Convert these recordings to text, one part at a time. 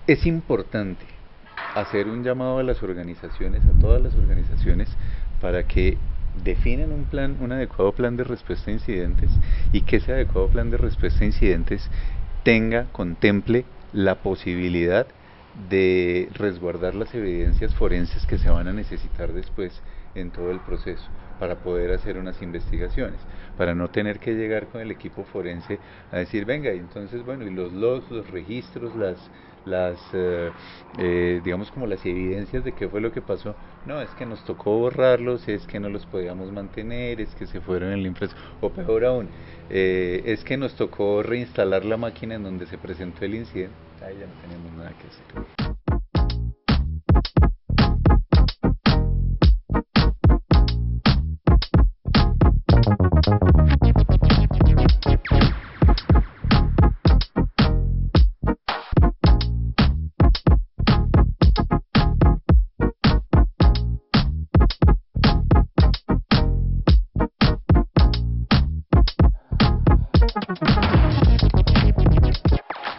Es importante hacer un llamado a las organizaciones, a todas las organizaciones, para que definan un adecuado plan de respuesta a incidentes y que ese adecuado plan de respuesta a incidentes contemple la posibilidad de resguardar las evidencias forenses que se van a necesitar después en todo el proceso para poder hacer unas investigaciones, para no tener que llegar con el equipo forense a decir, venga, y entonces, bueno, y los logs, los registros, digamos como las evidencias de qué fue lo que pasó, no, es que nos tocó borrarlos, es que no los podíamos mantener, es que se fueron en la infraestructura, o peor aún, es que nos tocó reinstalar la máquina en donde se presentó el incidente, ahí ya no tenemos nada que hacer.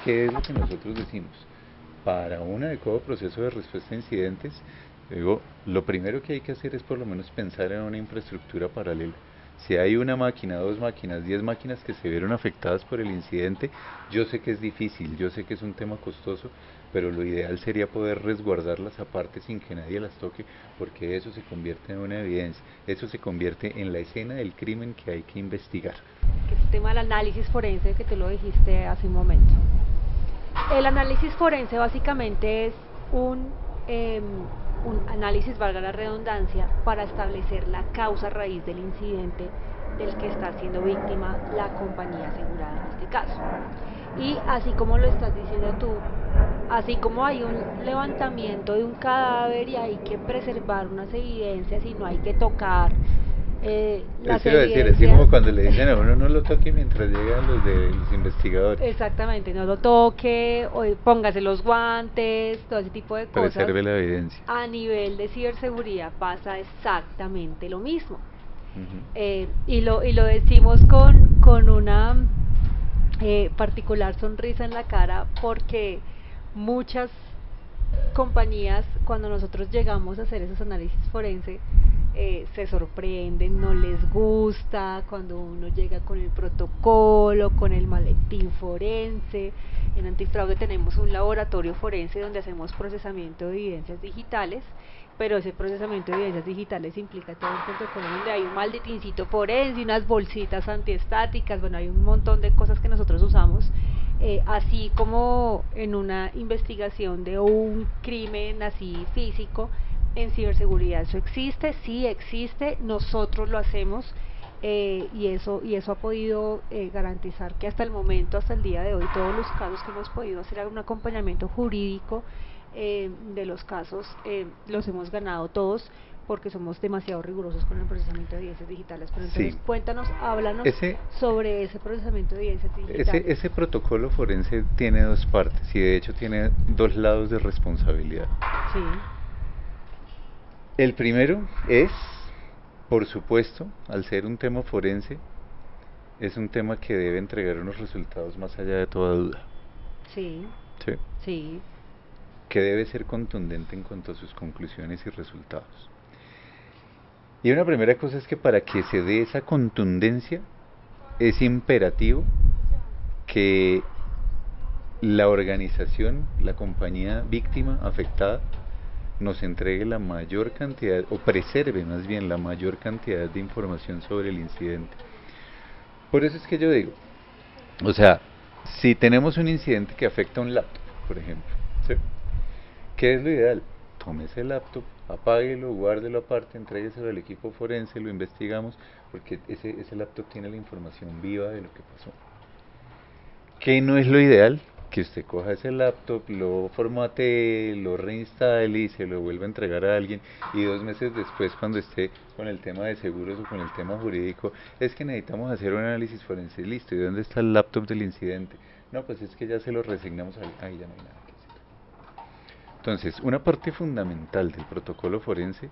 ¿Qué es lo que nosotros decimos? Para un adecuado proceso de respuesta a incidentes, digo, lo primero que hay que hacer es por lo menos pensar en una infraestructura paralela. Si hay una máquina, dos máquinas, 10 máquinas que se vieron afectadas por el incidente, yo sé que es difícil, yo sé que es un tema costoso, pero lo ideal sería poder resguardarlas aparte sin que nadie las toque, porque eso se convierte en una evidencia, eso se convierte en la escena del crimen que hay que investigar. Que es el tema del análisis forense que tú lo dijiste hace un momento. El análisis forense básicamente es un análisis, valga la redundancia, para establecer la causa raíz del incidente del que está siendo víctima la compañía asegurada en este caso. Y así como lo estás diciendo tú, así como hay un levantamiento de un cadáver y hay que preservar unas evidencias y no hay que tocar las Eso iba a decir, así evidencias. como cuando le dicen a uno no lo toque mientras llegan los de los investigadores. Exactamente, no lo toque, o póngase los guantes, todo ese tipo de cosas. Preserve la evidencia. A nivel de ciberseguridad pasa exactamente lo mismo. Y lo decimos con una particular sonrisa en la cara porque muchas compañías, cuando nosotros llegamos a hacer esos análisis forense, se sorprenden, no les gusta cuando uno llega con el protocolo, con el maletín forense. En Antifraude tenemos un laboratorio forense donde hacemos procesamiento de evidencias digitales, pero ese procesamiento de evidencias digitales implica todo un protocolo donde hay un maletincito forense, unas bolsitas antiestáticas, bueno, hay un montón de cosas que nosotros usamos. Así como en una investigación de un crimen así físico, en ciberseguridad eso existe, sí existe, nosotros lo hacemos, y eso ha podido garantizar que hasta el momento, hasta el día de hoy, todos los casos que hemos podido hacer un acompañamiento jurídico de los casos, los hemos ganado todos porque somos demasiado rigurosos con el procesamiento de evidencias digitales. Pero entonces Sí. cuéntanos, háblanos sobre ese procesamiento de evidencias digitales. Ese protocolo forense tiene dos partes y de hecho tiene dos lados de responsabilidad. Sí. El primero es, por supuesto, al ser un tema forense, es un tema que debe entregar unos resultados más allá de toda duda. Sí. ¿Sí? Sí. Que debe ser contundente en cuanto a sus conclusiones y resultados. Y una primera cosa es que para que se dé esa contundencia, es imperativo que la organización, la compañía víctima afectada, nos entregue la mayor cantidad, o preserve más bien la mayor cantidad de información sobre el incidente. Por eso es que yo digo, o sea, si tenemos un incidente que afecta a un laptop, por ejemplo, ¿sí? ¿Qué es lo ideal? Tome ese laptop, apáguelo, guárdelo aparte, entrégueselo al equipo forense, lo investigamos, porque ese laptop tiene la información viva de lo que pasó. ¿Qué no es lo ideal? Que usted coja ese laptop, lo formatee, lo reinstale y se lo vuelva a entregar a alguien y 2 meses después cuando esté con el tema de seguros o con el tema jurídico, es que necesitamos hacer un análisis forense, listo, ¿y dónde está el laptop del incidente? No, pues es que ya se lo resignamos ahí ya no hay nada que hacer. Entonces, una parte fundamental del protocolo forense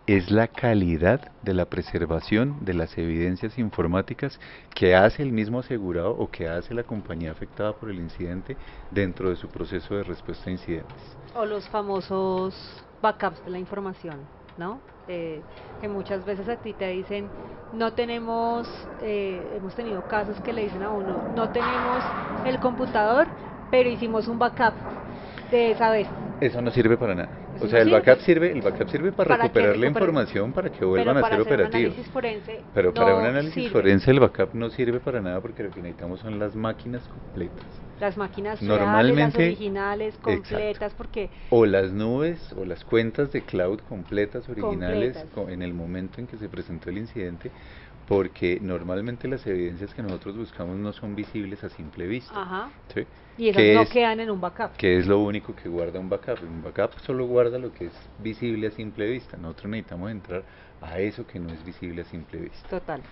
es la calidad de la preservación de las evidencias informáticas que hace el mismo asegurado o que hace la compañía afectada por el incidente dentro de su proceso de respuesta a incidentes. O los famosos backups de la información, ¿no? Que muchas veces a ti te dicen, no tenemos, hemos tenido casos que le dicen a uno, no tenemos el computador, pero hicimos un backup de esa vez. Eso no sirve para nada. Eso O sea, no el sirve. backup sirve para Para que recuperar la recuperen. información para que vuelvan Pero a para ser hacer un operativos. análisis forense Pero para un no análisis sirve. forense el backup no sirve para nada porque lo que necesitamos son las máquinas completas. Las máquinas reales, las Normalmente, originales, completas, exacto. porque O las nubes o las cuentas de cloud completas, originales, completas. en el momento en que se presentó el incidente, porque normalmente las evidencias que nosotros buscamos no son visibles a simple vista. Ajá. ¿Sí? Y esas no quedan en un backup. Que es lo único que guarda un backup. Un backup solo guarda lo que es visible a simple vista. Nosotros necesitamos entrar a eso que no es visible a simple vista. Total.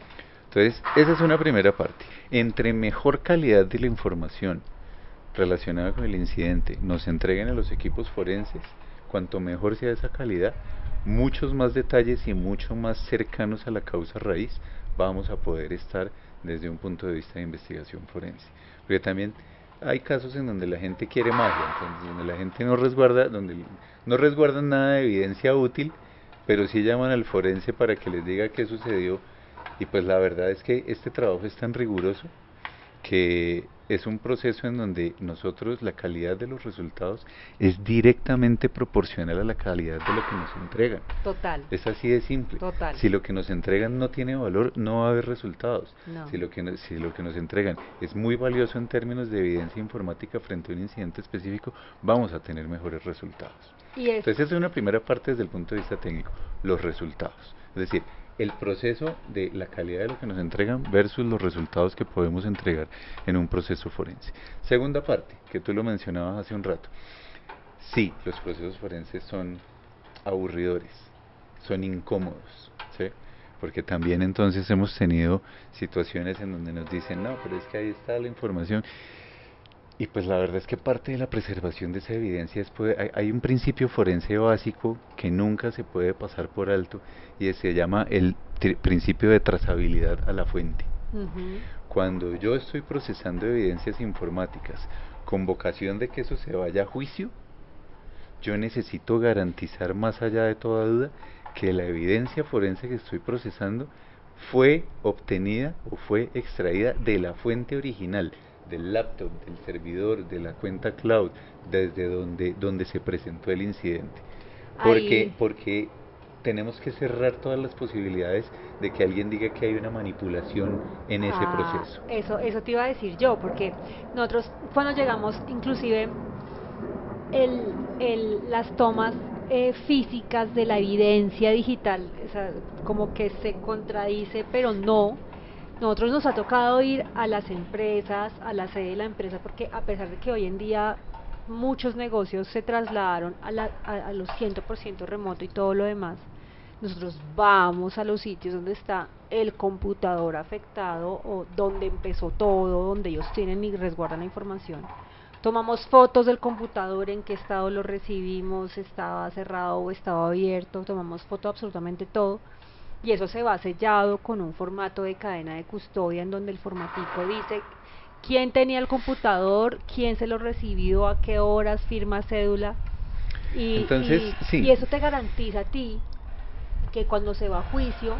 Entonces, esa es una primera parte. Entre mejor calidad de la información relacionada con el incidente nos entreguen a los equipos forenses, cuanto mejor sea esa calidad, muchos más detalles y mucho más cercanos a la causa raíz vamos a poder estar desde un punto de vista de investigación forense. Porque también hay casos en donde la gente quiere magia, entonces donde la gente no resguarda, donde no resguardan nada de evidencia útil, pero sí llaman al forense para que les diga qué sucedió. Y pues la verdad es que este trabajo es tan riguroso que es un proceso en donde nosotros la calidad de los resultados es directamente proporcional a la calidad de lo que nos entregan. Total. Es así de simple. Total. Si lo que nos entregan no tiene valor, no va a haber resultados. No. Si lo que nos entregan es muy valioso en términos de evidencia informática frente a un incidente específico, vamos a tener mejores resultados. Entonces esa es una primera parte desde el punto de vista técnico, los resultados. Es decir, el proceso de la calidad de lo que nos entregan versus los resultados que podemos entregar en un proceso forense. Segunda parte, que tú lo mencionabas hace un rato. Sí, los procesos forenses son aburridores, son incómodos, ¿sí? Porque también entonces hemos tenido situaciones en donde nos dicen, no, pero es que ahí está la información. Y pues la verdad es que parte de la preservación de esa evidencia es hay un principio forense básico que nunca se puede pasar por alto y se llama el principio de trazabilidad a la fuente. Cuando yo estoy procesando evidencias informáticas con vocación de que eso se vaya a juicio, yo necesito garantizar más allá de toda duda que la evidencia forense que estoy procesando fue obtenida o fue extraída de la fuente original, del laptop, del servidor, de la cuenta cloud, desde donde se presentó el incidente. Porque tenemos que cerrar todas las posibilidades de que alguien diga que hay una manipulación en ese proceso. Eso te iba a decir yo, porque nosotros cuando llegamos, inclusive las tomas físicas de la evidencia digital, o sea, como que se contradice, pero no. Nosotros nos ha tocado ir a las empresas, a la sede de la empresa, porque a pesar de que hoy en día muchos negocios se trasladaron a los 100% remoto y todo lo demás, nosotros vamos a los sitios donde está el computador afectado o donde empezó todo, donde ellos tienen y resguardan la información. Tomamos fotos del computador, en qué estado lo recibimos, estaba cerrado o estaba abierto, tomamos foto de absolutamente todo. Y eso se va sellado con un formato de cadena de custodia en donde el formatico dice quién tenía el computador, quién se lo recibió, a qué horas, firma, cédula. Entonces, sí. Y eso te garantiza a ti que cuando se va a juicio,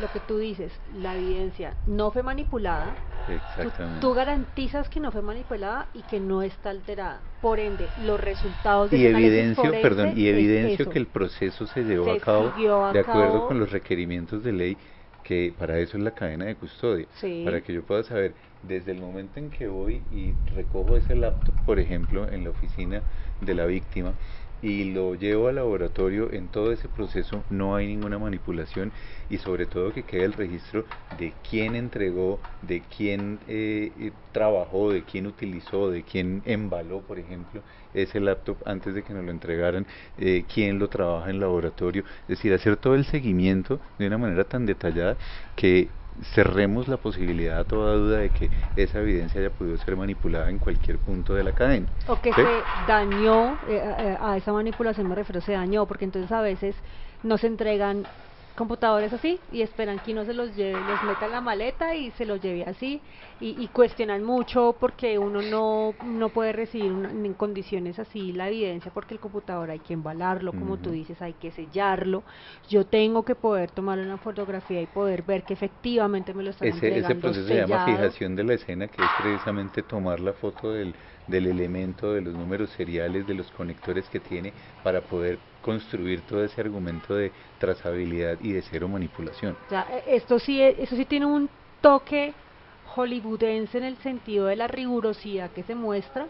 lo que tú dices, la evidencia no fue manipulada. Exactamente. Tú garantizas que no fue manipulada y que no está alterada. Por ende, los resultados de evidencio que el proceso se llevó a cabo de acuerdo con los requerimientos de ley, que para eso es la cadena de custodia. Sí. Para que yo pueda saber desde el momento en que voy y recojo ese laptop, por ejemplo, en la oficina de la víctima, y lo llevo al laboratorio, en todo ese proceso no hay ninguna manipulación y sobre todo que quede el registro de quién entregó, de quién trabajó, de quién utilizó, de quién embaló, por ejemplo, ese laptop antes de que nos lo entregaran, quién lo trabaja en laboratorio, es decir, hacer todo el seguimiento de una manera tan detallada que cerremos la posibilidad a toda duda de que esa evidencia haya podido ser manipulada en cualquier punto de la cadena. O que ¿Sí? se dañó, a esa manipulación me refiero, se dañó, porque entonces a veces no se entregan computadores así y esperan que uno se los lleve, los meta en la maleta y se los lleve así, y cuestionan mucho porque uno no puede recibir en condiciones así la evidencia, porque el computador hay que embalarlo, como tú Ujú. dices, hay que sellarlo. Yo tengo que poder tomar una fotografía y poder ver que efectivamente me lo están Ese entregando proceso se llama sellado. fijación de la escena, que es precisamente tomar la foto del elemento, de los números seriales, de los conectores que tiene, para poder construir todo ese argumento de trazabilidad y de cero manipulación. O sea, esto sí, eso sí tiene un toque hollywoodense en el sentido de la rigurosidad que se muestra,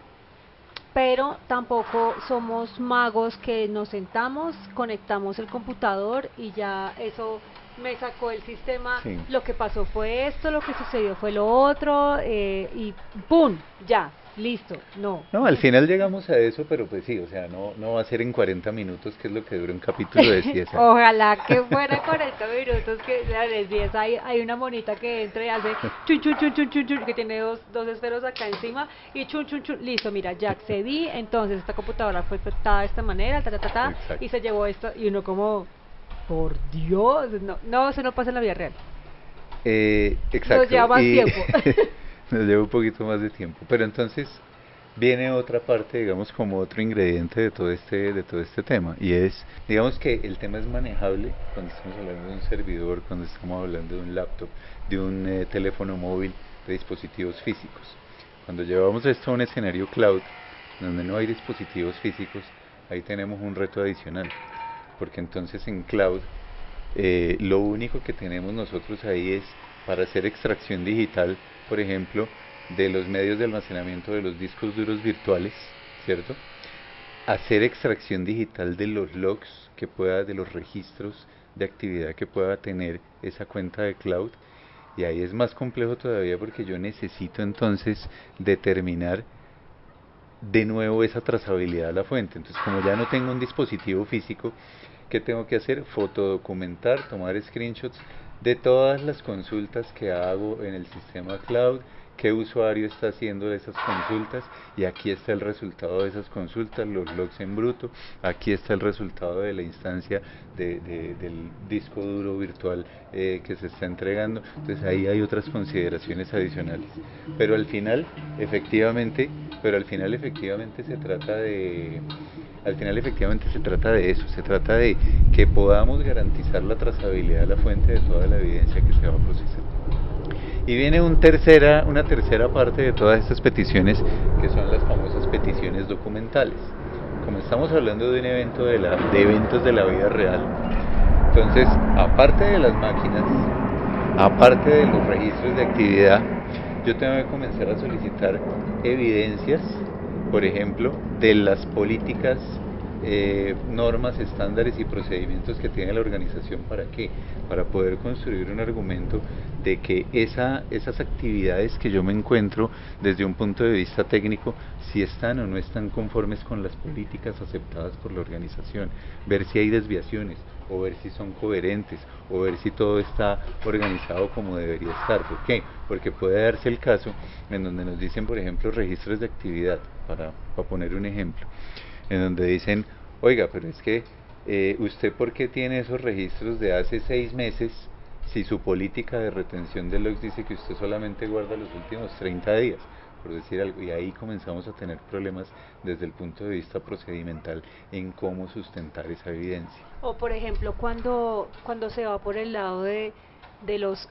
pero tampoco somos magos que nos sentamos, conectamos el computador y ya eso me sacó el sistema, Sí. lo que pasó fue esto, lo que sucedió fue lo otro, y ¡pum! Ya, listo, no. No, al final llegamos a eso, pero pues sí, o sea, no va a ser en 40 minutos, que es lo que dura un capítulo de CSI. Ojalá que fuera 40 minutos, que ya les 10 hay una monita que entra y hace chun chun chun chun chun chun, que tiene dos esferos acá encima, y chun chun chun, listo, mira, ya accedí, entonces esta computadora fue afectada de esta manera, Exacto. y se llevó esto, y uno como, por Dios, no, eso no pasa en la vida real. Nos Exacto, lleva más y tiempo. nos lleva un poquito más de tiempo. Pero entonces viene otra parte, digamos, como otro ingrediente de todo este tema, y es, digamos que el tema es manejable cuando estamos hablando de un servidor, cuando estamos hablando de un laptop, de un teléfono móvil, de dispositivos físicos. Cuando llevamos esto a un escenario cloud, donde no hay dispositivos físicos, ahí tenemos un reto adicional, porque entonces en cloud lo único que tenemos nosotros ahí es para hacer extracción digital, por ejemplo, de los medios de almacenamiento de los discos duros virtuales, ¿cierto? Hacer extracción digital de los logs que pueda, de los registros de actividad que pueda tener esa cuenta de cloud. Y ahí es más complejo todavía porque yo necesito entonces determinar de nuevo esa trazabilidad a la fuente. Entonces, como ya no tengo un dispositivo físico, ¿qué tengo que hacer? Fotodocumentar, tomar screenshots de todas las consultas que hago en el sistema cloud, qué usuario está haciendo esas consultas, y aquí está el resultado de esas consultas, los logs en bruto, aquí está el resultado de la instancia del disco duro virtual que se está entregando. Entonces ahí hay otras consideraciones adicionales. Pero al final, efectivamente, pero al final efectivamente se trata de eso, se trata de que podamos garantizar la trazabilidad de la fuente de toda la evidencia que se va a procesar. Y viene una tercera parte de todas estas peticiones, que son las famosas peticiones documentales. Como estamos hablando de un evento de eventos de la vida real, entonces, aparte de las máquinas, aparte de los registros de actividad, yo tengo que comenzar a solicitar evidencias, por ejemplo, de las políticas, normas, estándares y procedimientos que tiene la organización. ¿Para qué? Para poder construir un argumento de que esas actividades que yo me encuentro desde un punto de vista técnico, si están o no están conformes con las políticas aceptadas por la organización, ver si hay desviaciones, o ver si son coherentes, o ver si todo está organizado como debería estar. ¿Por qué? Porque puede darse el caso en donde nos dicen, por ejemplo, registros de actividad, para poner un ejemplo, en donde dicen, oiga, pero es que usted, ¿por qué tiene esos registros de hace 6 meses si su política de retención de logs dice que usted solamente guarda los últimos 30 días? Por decir algo, y ahí comenzamos a tener problemas desde el punto de vista procedimental en cómo sustentar esa evidencia. O por ejemplo, cuando se va por el lado de los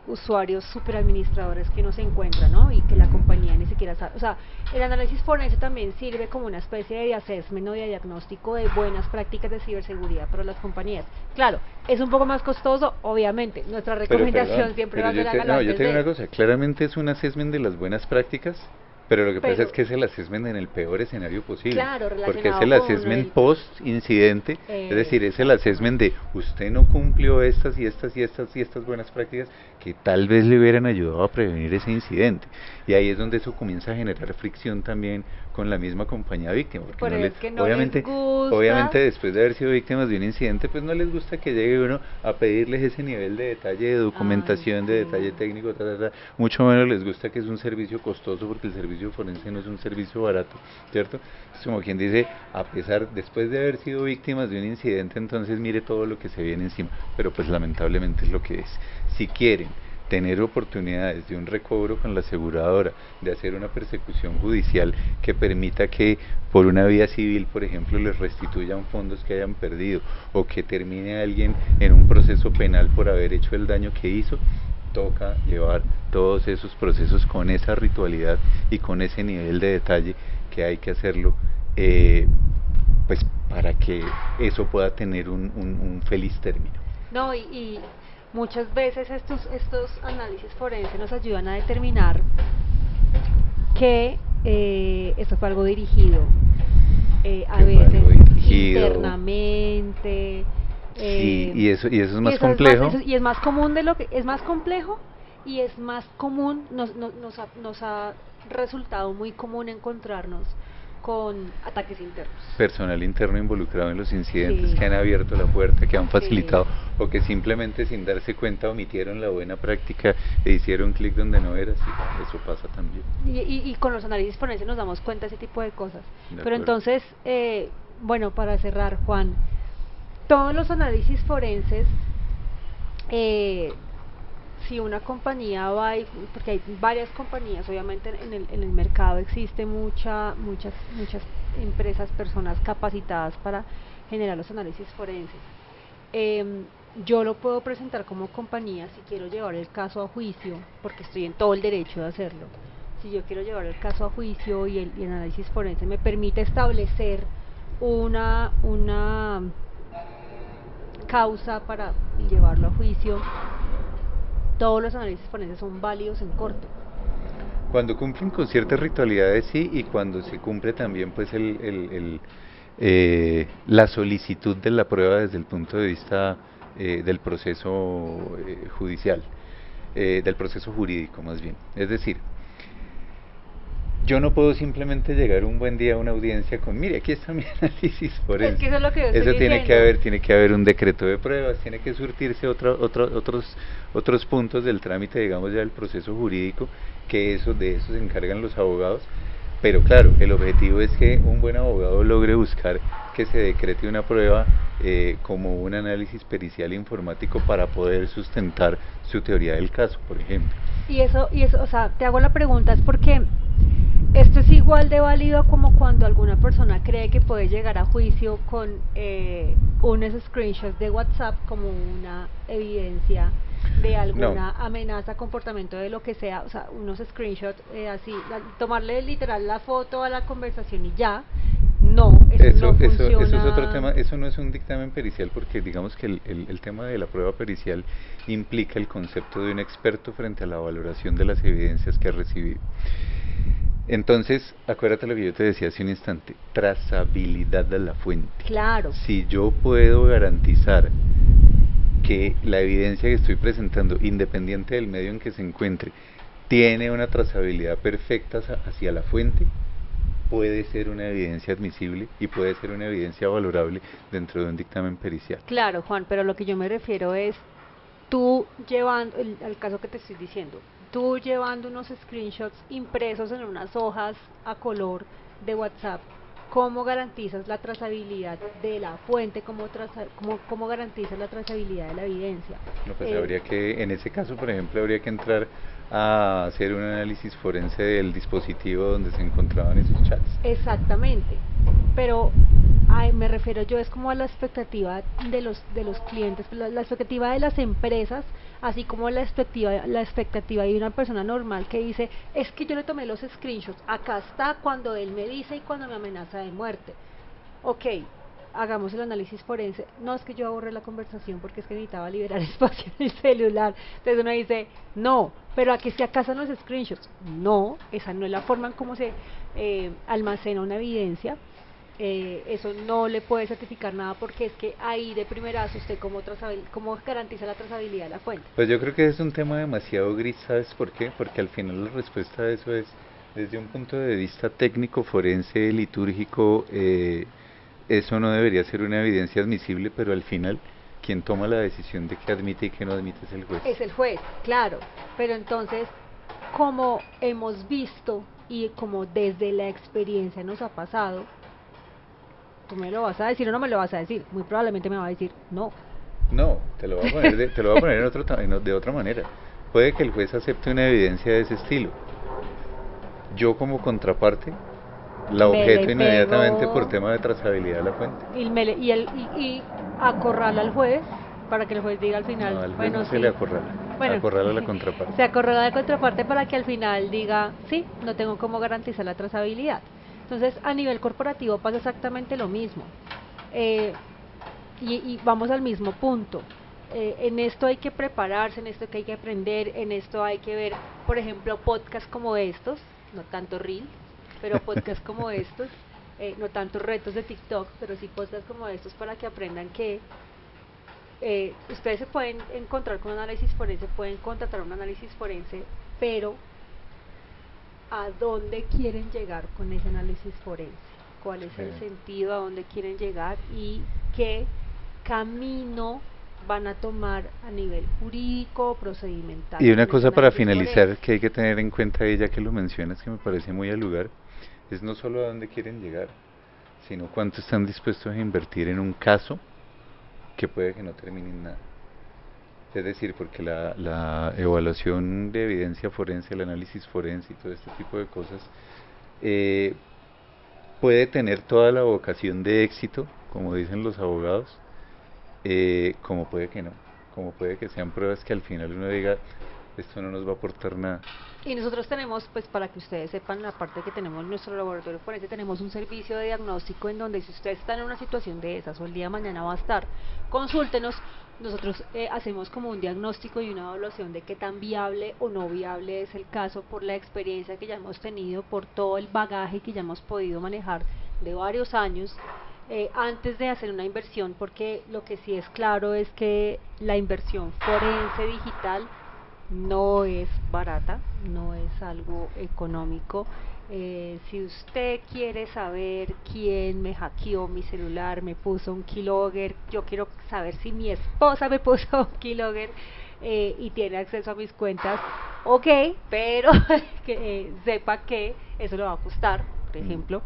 usuarios superadministradores que no se encuentran, ¿no? Y que la compañía ni siquiera sabe. O sea, el análisis forense también sirve como una especie de assessment o de diagnóstico de buenas prácticas de ciberseguridad para las compañías. Claro, es un poco más costoso, obviamente. Nuestra Pero recomendación perdón, siempre pero va a ser no, hágalo yo antes te digo una de. cosa, claramente es un assessment de las buenas prácticas, Pero lo que pasa pero es que es el assessment en el peor escenario posible, claro, porque es relacionado el con assessment post-incidente, es decir, es el exacto. assessment de usted no cumplió estas y estas y estas y estas buenas prácticas que tal vez le hubieran ayudado a prevenir ese incidente. Y ahí es donde eso comienza a generar fricción también con la misma compañía víctima, porque Por no eso le, es que no les obviamente, gusta. obviamente después de haber sido víctimas de un incidente, pues no les gusta que llegue uno a pedirles ese nivel de detalle, de Ay, documentación, de detalle sí. técnico, mucho menos les gusta que es un servicio costoso, porque el servicio forense no es un servicio barato, ¿cierto? Es como quien dice, a pesar, después de haber sido víctimas de un incidente, entonces mire todo lo que se viene encima, pero pues lamentablemente es lo que es. Si quieren tener oportunidades de un recobro con la aseguradora, de hacer una persecución judicial que permita que por una vía civil, por ejemplo, les restituyan fondos que hayan perdido, o que termine alguien en un proceso penal por haber hecho el daño que hizo, toca llevar todos esos procesos con esa ritualidad y con ese nivel de detalle que hay que hacerlo, pues para que eso pueda tener un feliz término. No, y muchas veces estos análisis forenses nos ayudan a determinar que esto fue algo dirigido, a Que fue veces algo dirigido. internamente, Sí, y eso es y más eso es más, complejo. y es más común de lo que es más complejo, y es más común, nos ha resultado muy común encontrarnos con ataques internos. Personal interno involucrado en los incidentes Sí, que han abierto la puerta, que han sí. facilitado, o que simplemente sin darse cuenta omitieron la buena práctica e hicieron clic donde no era. Sí, eso pasa también. Y con los análisis forenses nos damos cuenta de ese tipo de cosas. De Pero acuerdo. entonces, bueno, para cerrar, Juan, todos los análisis forenses, eh, si una compañía va, porque hay varias compañías, obviamente en el mercado existe muchas empresas, personas capacitadas para generar los análisis forenses. Em, yo lo puedo presentar como compañía si quiero llevar el caso a juicio, porque estoy en todo el derecho de hacerlo. Si yo quiero llevar el caso a juicio y el análisis forense me permite establecer una causa para llevarlo a juicio, todos los análisis forenses son válidos en corte. Cuando cumplen con ciertas ritualidades, sí, y cuando se cumple también pues la solicitud de la prueba desde el punto de vista del proceso judicial, del proceso jurídico más bien. Es decir, yo no puedo simplemente llegar un buen día a una audiencia con, mire, aquí está mi análisis Es forense. que eso es lo que yo estoy Eso diciendo. tiene que haber un decreto de pruebas, tiene que surtirse otros puntos del trámite, digamos ya del proceso jurídico, que de eso se encargan los abogados. Pero claro, el objetivo es que un buen abogado logre buscar que se decrete una prueba como un análisis pericial informático para poder sustentar su teoría del caso, por ejemplo. O sea, te hago la pregunta, es porque esto es igual de válido como cuando alguna persona cree que puede llegar a juicio con unos screenshots de WhatsApp como una evidencia de No, alguna amenaza, comportamiento, de lo que sea, o sea, unos screenshots así, tomarle literal la foto a la conversación y ya. No, eso no eso es otro tema, funciona. eso no es un dictamen pericial, porque digamos que el tema de la prueba pericial implica el concepto de un experto frente a la valoración de las evidencias que ha recibido. Entonces, acuérdate lo que yo te decía hace un instante, trazabilidad de la fuente. Claro. Si yo puedo garantizar que la evidencia que estoy presentando, independiente del medio en que se encuentre, tiene una trazabilidad perfecta hacia la fuente, puede ser una evidencia admisible y puede ser una evidencia valorable dentro de un dictamen pericial. Claro, Juan, pero lo que yo me refiero es tú llevando, al caso que te estoy diciendo, tú llevando unos screenshots impresos en unas hojas a color de WhatsApp, ¿cómo garantizas la trazabilidad de la fuente? ¿Cómo garantizas la trazabilidad de la evidencia? No, pues habría que, en ese caso, por ejemplo, habría que entrar a hacer un análisis forense del dispositivo donde se encontraban esos chats. Exactamente, pero me refiero yo es como a la expectativa de los clientes, la expectativa de las empresas, así como la expectativa de una persona normal que dice, es que yo le tomé los screenshots, acá está cuando él me dice y cuando me amenaza de muerte. Ok, hagamos el análisis forense. No, es que yo aborré la conversación porque es que necesitaba liberar espacio en el celular. Entonces uno dice, no, pero aquí se acasan los screenshots. No, esa no es la forma en cómo se almacena una evidencia. Eso no le puede certificar nada porque es que ahí de primerazo usted cómo garantiza la trazabilidad de la fuente. Pues yo creo que es un tema demasiado gris, ¿sabes por qué? Porque al final la respuesta a eso es, desde un punto de vista técnico, forense, litúrgico, eso no debería ser una evidencia admisible, pero al final quien toma la decisión de qué admite y qué no admite es el juez. Es el juez, claro, pero entonces, como hemos visto y como desde la experiencia nos ha pasado, tú me lo vas a decir o no me lo vas a decir, muy probablemente me va a decir no. No, te lo voy a poner te lo voy a poner de otra manera. Puede que el juez acepte una evidencia de ese estilo. Yo como contraparte la objeto inmediatamente por tema de trazabilidad de la fuente. Y acorrala al juez para que el juez diga al final, No, al juez bueno, no se sí. le acorrala. Bueno, Acorrala a la contraparte. se acorrala a la contraparte para que al final diga, sí, no tengo cómo garantizar la trazabilidad. Entonces, a nivel corporativo pasa exactamente lo mismo. Y vamos al mismo punto. En esto hay que prepararse, en esto que hay que aprender, en esto hay que ver, por ejemplo, podcasts como estos, no tanto reel, pero podcasts como estos, no tanto retos de TikTok, pero sí podcasts como estos para que aprendan que ustedes se pueden encontrar con un análisis forense, pueden contratar un análisis forense, pero ¿a dónde quieren llegar con ese análisis forense? ¿Cuál es el sentido? ¿A dónde quieren llegar? ¿Y qué camino van a tomar a nivel jurídico, procedimental? Y una cosa para finalizar que hay que tener en cuenta, ya que lo mencionas, que me parece muy al lugar, es no solo a dónde quieren llegar, sino cuánto están dispuestos a invertir en un caso que puede que no termine en nada. Es decir, porque la evaluación de evidencia forense, el análisis forense y todo este tipo de cosas puede tener toda la vocación de éxito, como dicen los abogados, como puede que no, como puede que sean pruebas que al final uno diga, esto no nos va a aportar nada. Y nosotros tenemos, pues para que ustedes sepan, la parte que tenemos en nuestro laboratorio forense, tenemos un servicio de diagnóstico en donde si ustedes están en una situación de esas o el día de mañana va a estar, consúltenos, nosotros hacemos como un diagnóstico y una evaluación de qué tan viable o no viable es el caso por la experiencia que ya hemos tenido, por todo el bagaje que ya hemos podido manejar de varios años, antes de hacer una inversión, porque lo que sí es claro es que la inversión forense digital no es barata, no es algo económico. Si usted quiere saber quién me hackeó mi celular, me puso un keylogger, yo quiero saber si mi esposa me puso un keylogger y tiene acceso a mis cuentas, ok, pero que sepa que eso le va a costar, por ejemplo.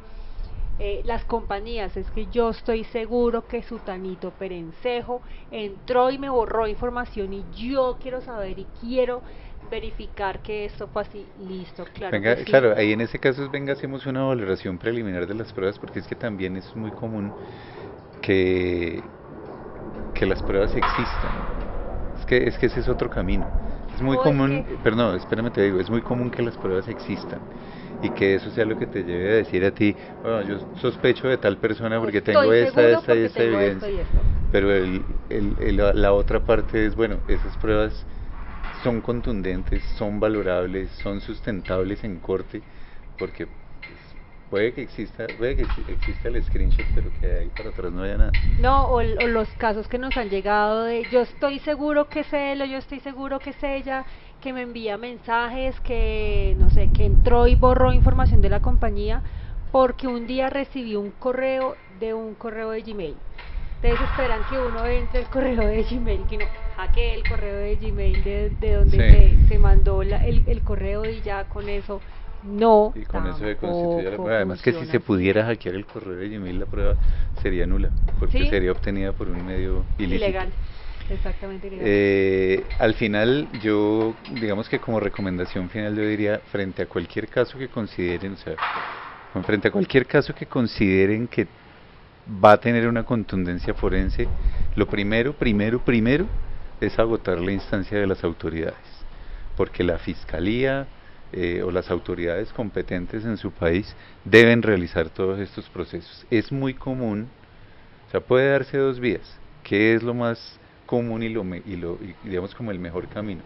Las compañías, es que yo estoy seguro que Sutanito Perencejo entró y me borró información y yo quiero saber y quiero verificar que esto fue así, listo, claro. Venga, sí. claro, ahí en ese caso venga, hacemos una valoración preliminar de las pruebas, porque es que también es muy común que las pruebas existan. Es que ese es otro camino. Es muy común, perdón, espérame te digo, es muy común que las pruebas existan y que eso sea lo que te lleve a decir a ti, bueno, yo sospecho de tal persona porque tengo esta y esta evidencia. Pero la otra parte es, bueno, esas pruebas son contundentes, son valorables, son sustentables en corte, porque puede que exista el screenshot, pero que de ahí para atrás no haya nada. No, o los casos que nos han llegado de yo estoy seguro que es él o yo estoy seguro que es ella, que me envía mensajes, que no sé, que entró y borró información de la compañía porque un día recibí un correo de Gmail. Ustedes esperan que uno entre el correo de Gmail, que no hackee el correo de Gmail de donde se mandó el correo y ya con eso. No, y con eso se constituye la prueba. Además que si se pudiera hackear el correo de Gmail, la prueba sería nula, porque ¿sí? Sería obtenida por un medio ilícito. Ilegal, exactamente ilegal. Al final, yo, digamos que como recomendación final, yo diría, frente a cualquier caso que consideren, o sea, frente a cualquier caso que consideren que va a tener una contundencia forense, lo primero es agotar la instancia de las autoridades, porque la fiscalía o las autoridades competentes en su país deben realizar todos estos procesos. Es muy común, o sea, puede darse dos vías, que es lo más común y digamos como el mejor camino,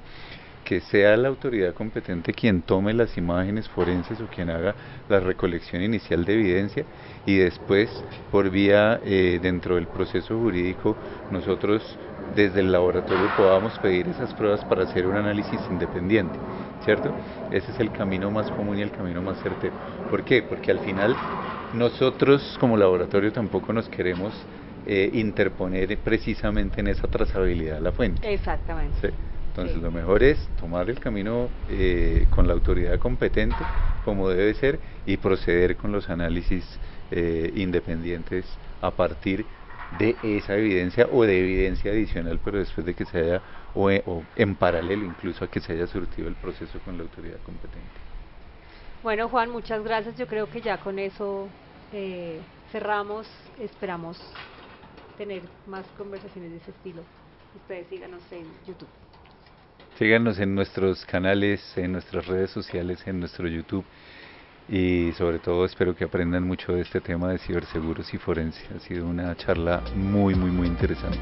que sea la autoridad competente quien tome las imágenes forenses o quien haga la recolección inicial de evidencia y después por vía dentro del proceso jurídico nosotros desde el laboratorio podamos pedir esas pruebas para hacer un análisis independiente, ¿cierto? Ese es el camino más común y el camino más certero. ¿Por qué? Porque al final nosotros como laboratorio tampoco nos queremos interponer precisamente en esa trazabilidad de la fuente. Exactamente. ¿Sí? Entonces Sí. lo mejor es tomar el camino con la autoridad competente, como debe ser, y proceder con los análisis independientes a partir de esa evidencia o de evidencia adicional, pero después de que se haya, o en paralelo incluso a que se haya surtido el proceso con la autoridad competente. Bueno, Juan, muchas gracias. Yo creo que ya con eso cerramos. Esperamos tener más conversaciones de ese estilo. Ustedes síganos en YouTube. Síganos en nuestros canales, en nuestras redes sociales, en nuestro YouTube y sobre todo espero que aprendan mucho de este tema de ciberseguros y forense. Ha sido una charla muy, muy, muy interesante.